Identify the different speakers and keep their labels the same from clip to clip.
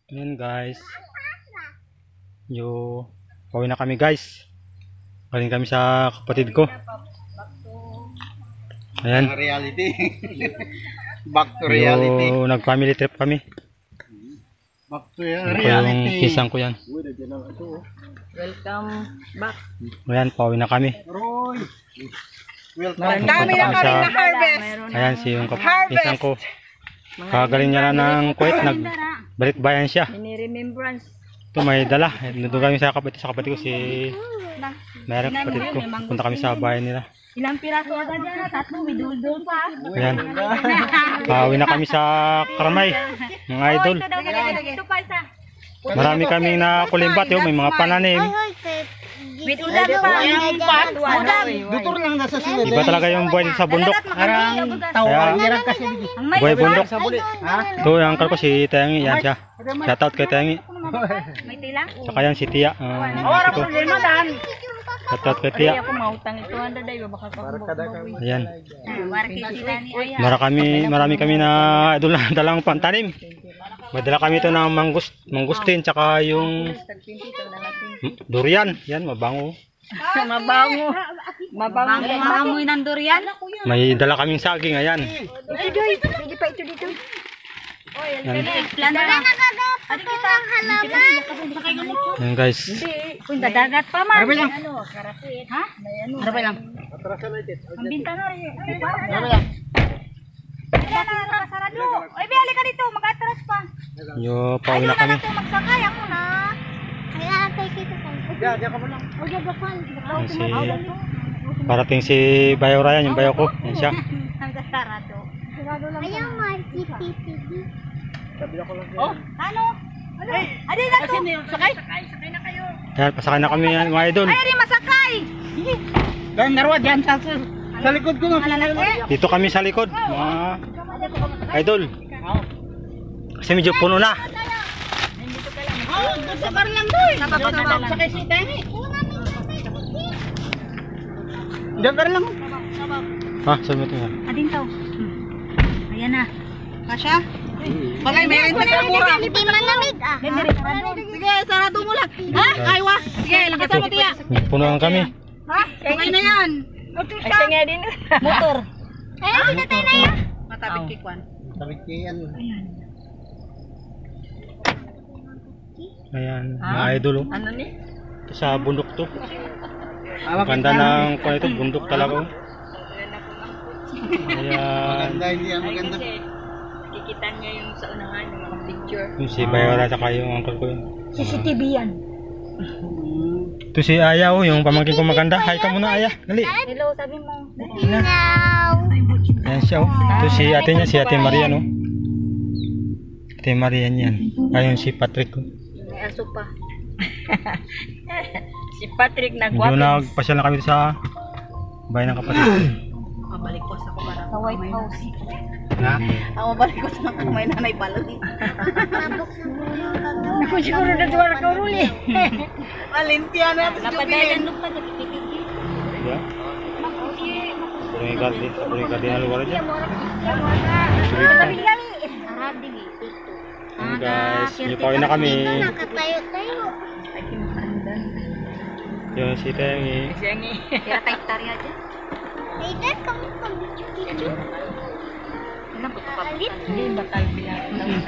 Speaker 1: Ayan guys. Pauwi na kami guys. Galing kami sa kapatid ko. Ayan.
Speaker 2: Reality. Back to reality.
Speaker 1: Nag-family trip kami.
Speaker 2: Back to reality.
Speaker 1: Yung kisang ko yan.
Speaker 3: Welcome back.
Speaker 1: Ayan, pauwi na kami.
Speaker 2: Roy. Welcome.
Speaker 3: Dami na kami na harvest.
Speaker 1: Ayan, si yung kisang ko. Kagaling niya na ng Kuwait. Nagbalik bayan siya.
Speaker 3: Mini-remembrance.
Speaker 1: Ito may dala. Nandun kami sa kapatid ko si Meron kapatid ko. Punta kami sa bayan nila.
Speaker 3: Ilang piraso agad yan? 3, may dul-dul pa.
Speaker 1: Ayan. Pauwi na kami sa Karamay. Mga idol.
Speaker 3: Ito pa isa.
Speaker 1: Marami kaming nakulimbat yun. May mga pananim.
Speaker 3: With udang pa.
Speaker 2: Dutor lang nasa sunod.
Speaker 1: Iba talaga yung buhay dito sa bundok.
Speaker 2: Arang tawag niya kasi.
Speaker 1: Buhay bundok. Ito yung uncle ko si Tengi. Yan siya. Shoutout kay Tengi.
Speaker 3: May tilang?
Speaker 1: Saka yan si Tia. Shoutout kay Tia.
Speaker 3: Ako mautang ito. Anda dayo baka
Speaker 1: Ayan.
Speaker 3: market sila ni Aya.
Speaker 1: Marami kami na idol na dalang pantanim. Madala kami ito ng mangustin tsaka yung durian. Yan, mabango.
Speaker 3: Mabango. Mabango. Maamoy ng durian.
Speaker 1: May dala kaming saging. Ayan.
Speaker 3: Hindi pa ito dito.
Speaker 1: Yan.
Speaker 3: Plano na. Ano kita ang halaman?
Speaker 1: Yan guys.
Speaker 3: Punta dagat pa man.
Speaker 2: Harapin lang.
Speaker 3: Karapit. Ha?
Speaker 2: Harapin lang.
Speaker 3: Ang binta na rin. Harapin lang. Wala na nakasarado. Ay, bihali ka dito. Mag-atras pa.
Speaker 1: Pauwi na kami.
Speaker 3: Magsakay ako na.
Speaker 2: Diyan ka mo lang.
Speaker 1: Yan parating si Bayo Ryan, yung bayo ko. Yan siya.
Speaker 3: Nagsasarado.
Speaker 4: Ayaw mo, CCTV.
Speaker 3: Oh, ano? Ano? Adi na to. Sakay? Sakay na kayo.
Speaker 1: Yan, pasakay na kami yan, mga idol.
Speaker 3: Ay, adi masakay.
Speaker 2: Dahil narwa dyan sa likod ko.
Speaker 1: Dito kami sa likod, mga idol. Kasi medyo puno na.
Speaker 3: Sabar lang doy. Sabar sakay si Tengi.
Speaker 2: Diyan ka lang.
Speaker 1: Ha, sabi mo ito yan.
Speaker 3: Adin to. Ayan na.
Speaker 4: Kasha?
Speaker 2: Bagay, meron sa mura.
Speaker 4: Hindi manamig ah.
Speaker 3: Sige, sarado mo lang. Ha? Aywa. Sige, lakasan mo tiya.
Speaker 1: Puno lang kami.
Speaker 3: Ha? Okay na yan. Ay, nga din. Motor.
Speaker 4: Ayun, sinatay na yan.
Speaker 3: Matabig kikwan.
Speaker 2: Tabig yan.
Speaker 1: Ayan, mga idol. Oh.
Speaker 3: Ano ni?
Speaker 1: Ito sa bundok to. Ganda ng kung ito, bundok talaga. Oh. Ayan.
Speaker 2: Maganda, hindi yan maganda.
Speaker 3: Kikita niya yung sa unahan, yung mga picture.
Speaker 1: Yung si Bayo Ryan, saka yung uncle ko yun.
Speaker 3: CCTV yan.
Speaker 1: Ito si Aya, oh, yung pamangkin ko maganda. Hi ka muna, Aya. Dali.
Speaker 3: Hello, sabi mo.
Speaker 4: No.
Speaker 1: Ayan siya, oh. Ito si ate niya, si Ate Maria, no? Ate Maria niyan. Ayun si Patrick, oh.
Speaker 3: May aso pa. Si Patrick
Speaker 1: Medyo
Speaker 3: nagwapo.
Speaker 1: nagpasyal na kami sa bahay ng kapatid.
Speaker 3: Mabalik ko sa kumara. Sa White House.
Speaker 1: Ha?
Speaker 3: Ako mabalik ko sa may nanay pala. Ako siguro na duwar ka uruli. Valentia na. Napadayan nung pa.
Speaker 1: Ya. Purong ikad na lugar dyan.
Speaker 3: Tabi kami. Aradi gitu.
Speaker 1: Ayan guys, pauwi na kami.
Speaker 4: Nakatayo-tayo.
Speaker 1: Yun si Tengi.
Speaker 3: Siyangi. Kaya tayo-tayo aja.
Speaker 4: Ay, dad, kami pag-video.
Speaker 3: Ano ba kapit? Hindi bakal pinatawin.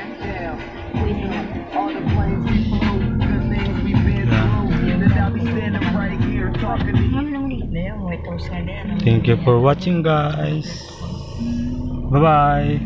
Speaker 1: Thank you for watching guys. Bye bye.